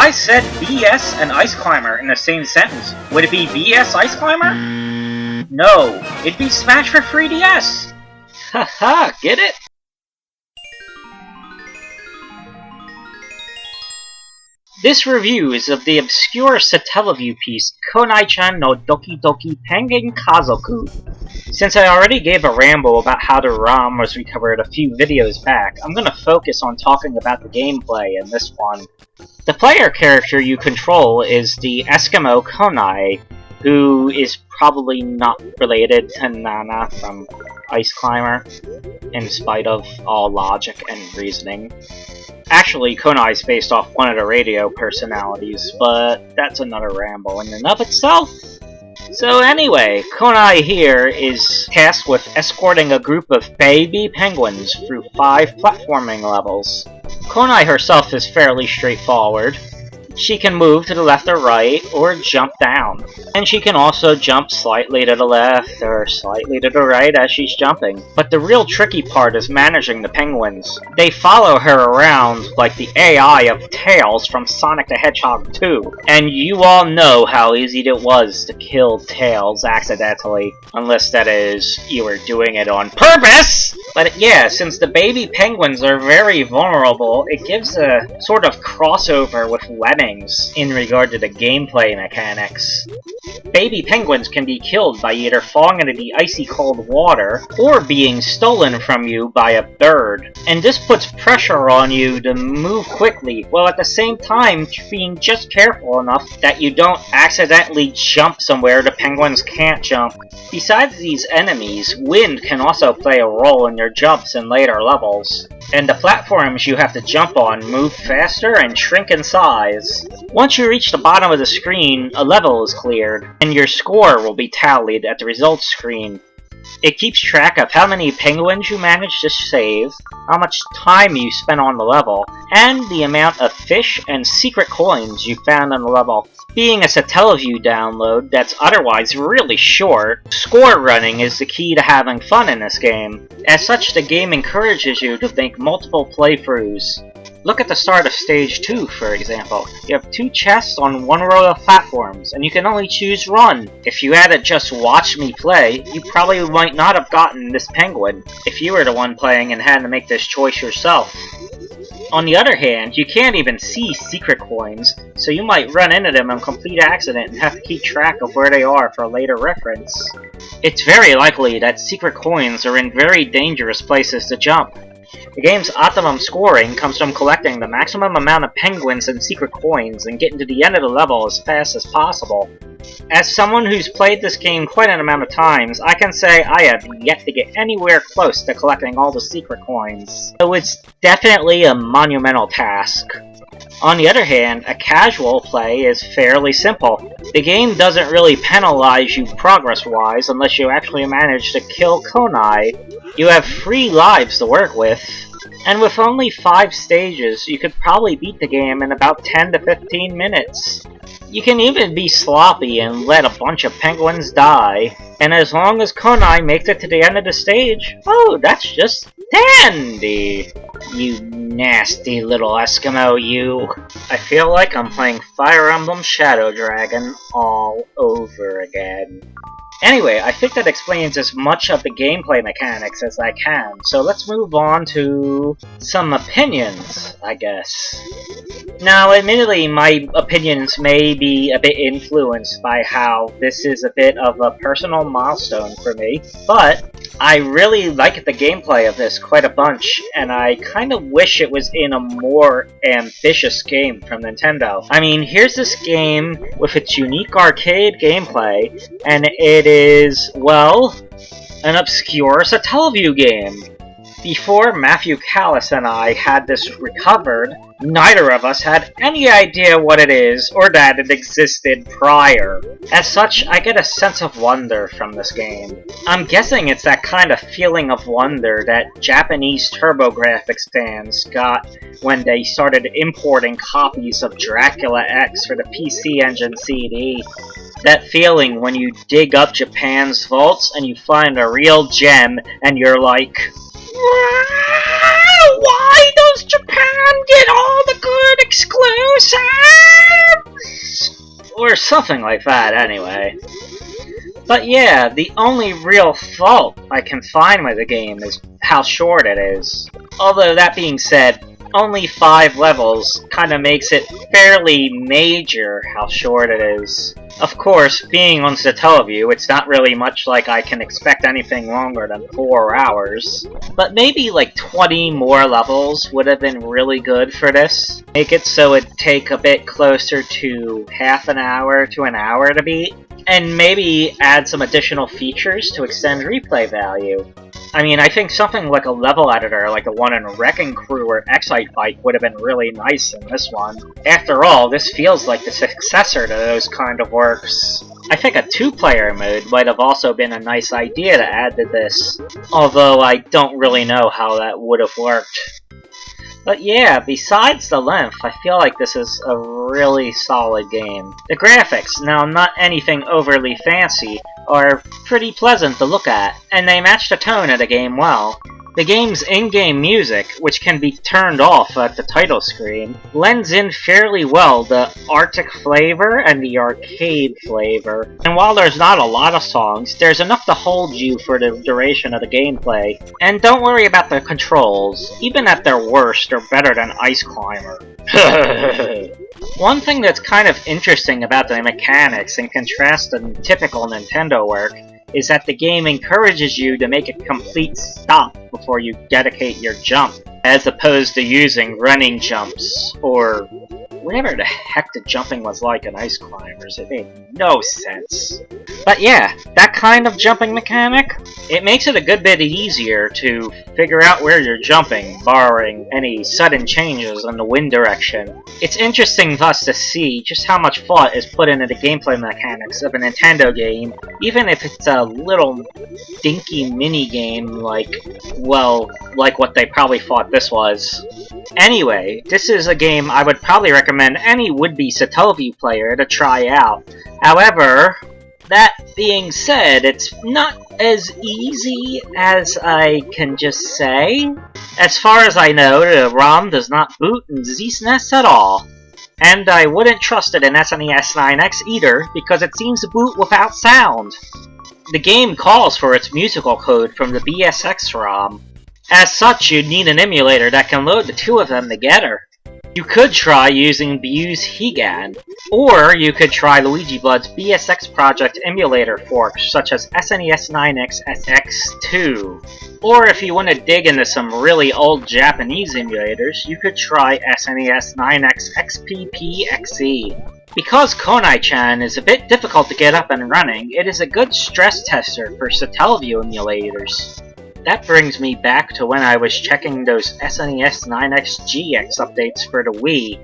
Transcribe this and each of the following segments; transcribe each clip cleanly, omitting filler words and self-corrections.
I said BS and Ice Climber in the same sentence. Would it be BS Ice Climber? No, it'd be Smash for 3DS! Haha, get it? This review is of the obscure Satellaview piece Konae-chan no Dokidoki Pengin Kazoku. Since I already gave a ramble about how the ROM was recovered a few videos back, I'm gonna focus on talking about the gameplay in this one. The player character you control is the Eskimo Konae, who is probably not related to Nana from Ice Climber, in spite of all logic and reasoning. Actually, Konae is based off one of the radio personalities, but that's another ramble in and of itself. So anyway, Konae here is tasked with escorting a group of baby penguins through 5 platforming levels. Konae herself is fairly straightforward. She can move to the left or right, or jump down. And she can also jump slightly to the left, or slightly to the right as she's jumping. But the real tricky part is managing the penguins. They follow her around like the AI of Tails from Sonic the Hedgehog 2. And you all know how easy it was to kill Tails accidentally. Unless that is, you were doing it on purpose! But yeah, since the baby penguins are very vulnerable, it gives a sort of crossover with Lemmings in regard to the gameplay mechanics. Baby penguins can be killed by either falling into the icy cold water, or being stolen from you by a bird. And this puts pressure on you to move quickly, while at the same time being just careful enough that you don't accidentally jump somewhere the penguins can't jump. Besides these enemies, wind can also play a role in your jumps in later levels. And the platforms you have to jump on move faster and shrink in size. Once you reach the bottom of the screen, a level is cleared, and your score will be tallied at the results screen. It keeps track of how many penguins you managed to save, how much time you spent on the level, and the amount of fish and secret coins you found on the level. Being a Satellaview download that's otherwise really short, score running is the key to having fun in this game. As such, the game encourages you to make multiple playthroughs. Look at the start of Stage 2, for example. You have 2 chests on 1 row of platforms, and you can only choose run. If you had to just watch me play, you probably might not have gotten this penguin, if you were the one playing and had to make this choice yourself. On the other hand, you can't even see secret coins, so you might run into them on complete accident and have to keep track of where they are for later reference. It's very likely that secret coins are in very dangerous places to jump. The game's optimum scoring comes from collecting the maximum amount of penguins and secret coins and getting to the end of the level as fast as possible. As someone who's played this game quite an amount of times, I can say I have yet to get anywhere close to collecting all the secret coins. So it's definitely a monumental task. On the other hand, a casual play is fairly simple. The game doesn't really penalize you progress-wise unless you actually manage to kill Konae. You have 3 lives to work with, and with only 5 stages, you could probably beat the game in about 10 to 15 minutes. You can even be sloppy and let a bunch of penguins die, and as long as Konae makes it to the end of the stage, oh, that's just dandy! You nasty little Eskimo, you. I feel like I'm playing Fire Emblem Shadow Dragon all over again. Anyway, I think that explains as much of the gameplay mechanics as I can, so let's move on to some opinions, I guess. Now, admittedly, my opinions may be a bit influenced by how this is a bit of a personal milestone for me, but I really like the gameplay of this quite a bunch, and I kind of wish it was in a more ambitious game from Nintendo. I mean, here's this game with its unique arcade gameplay, and it is, well, an obscure Satellaview game. Before Matthew Callis and I had this recovered, neither of us had any idea what it is or that it existed prior. As such, I get a sense of wonder from this game. I'm guessing it's that kind of feeling of wonder that Japanese TurboGrafx fans got when they started importing copies of Dracula X for the PC Engine CD. That feeling when you dig up Japan's vaults and you find a real gem and you're like, why does Japan get all the good exclusives? Something like that, anyway. But yeah, the only real fault I can find with the game is how short it is. Although that being said, only 5 levels kinda makes it fairly major how short it is. Of course, being on Satellaview, it's not really much like I can expect anything longer than 4 hours. But maybe like 20 more levels would have been really good for this. Make it so it'd take a bit closer to half an hour to an hour to beat. And maybe add some additional features to extend replay value. I mean, I think something like a level editor, like the one in Wrecking Crew or Excite Bike, would have been really nice in this one. After all, this feels like the successor to those kind of works. I think a 2-player mode might have also been a nice idea to add to this, although I don't really know how that would have worked. But yeah, besides the length, I feel like this is a really solid game. The graphics, now not anything overly fancy, are pretty pleasant to look at, and they match the tone of the game well. The game's in-game music, which can be turned off at the title screen, blends in fairly well the Arctic flavor and the arcade flavor. And while there's not a lot of songs, there's enough to hold you for the duration of the gameplay. And don't worry about the controls. Even at their worst, they're better than Ice Climber. One thing that's kind of interesting about the mechanics, in contrast to typical Nintendo work, is that the game encourages you to make a complete stop before you dedicate your jump, as opposed to using running jumps, or whatever the heck the jumping was like in Ice Climbers. It made no sense. But yeah, that kind of jumping mechanic, it makes it a good bit easier to figure out where you're jumping, barring any sudden changes in the wind direction. It's interesting thus to see just how much thought is put into the gameplay mechanics of a Nintendo game, even if it's a little dinky mini-game like, well, like what they probably thought this was. Anyway, this is a game I would probably recommend any would-be Satellaview player to try out. However, that being said, it's not as easy as I can just say. As far as I know, the ROM does not boot in ZSNES at all. And I wouldn't trust it in SNES 9X either, because it seems to boot without sound. The game calls for its musical code from the BSX ROM. As such, you'd need an emulator that can load the two of them together. You could try using Bu's Higan, or you could try Luigi Blood's BSX Project emulator forks, such as SNES 9X SX2. Or if you want to dig into some really old Japanese emulators, you could try SNES 9X XPP-XE. Because Konae-chan is a bit difficult to get up and running, it is a good stress tester for Satellaview emulators. That brings me back to when I was checking those SNES 9X GX updates for the Wii.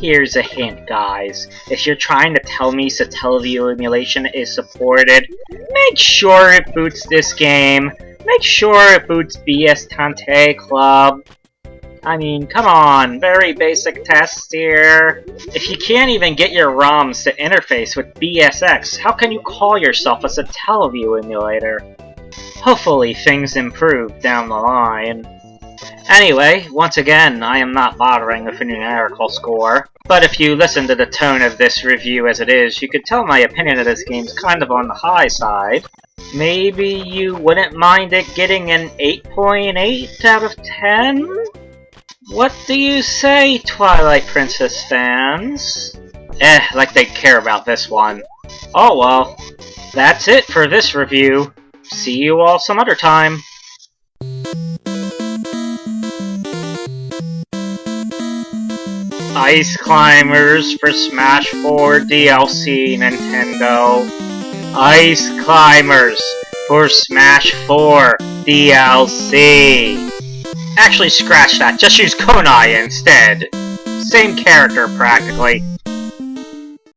Here's a hint, guys. If you're trying to tell me Satellaview emulation is supported, make sure it boots this game. Make sure it boots BS Tante Club. I mean, come on, very basic tests here. If you can't even get your ROMs to interface with BSX, how can you call yourself a Satellaview emulator? Hopefully things improve down the line. Anyway, once again, I am not bothering with a numerical score, but if you listen to the tone of this review as it is, you could tell my opinion of this game's kind of on the high side. Maybe you wouldn't mind it getting an 8.8 out of 10? What do you say, Twilight Princess fans? Like they'd care about this one. Oh well, that's it for this review. See you all some other time. Ice Climbers for Smash 4 DLC, Nintendo. Ice Climbers for Smash 4 DLC. Actually, scratch that. Just use Konae instead. Same character, practically.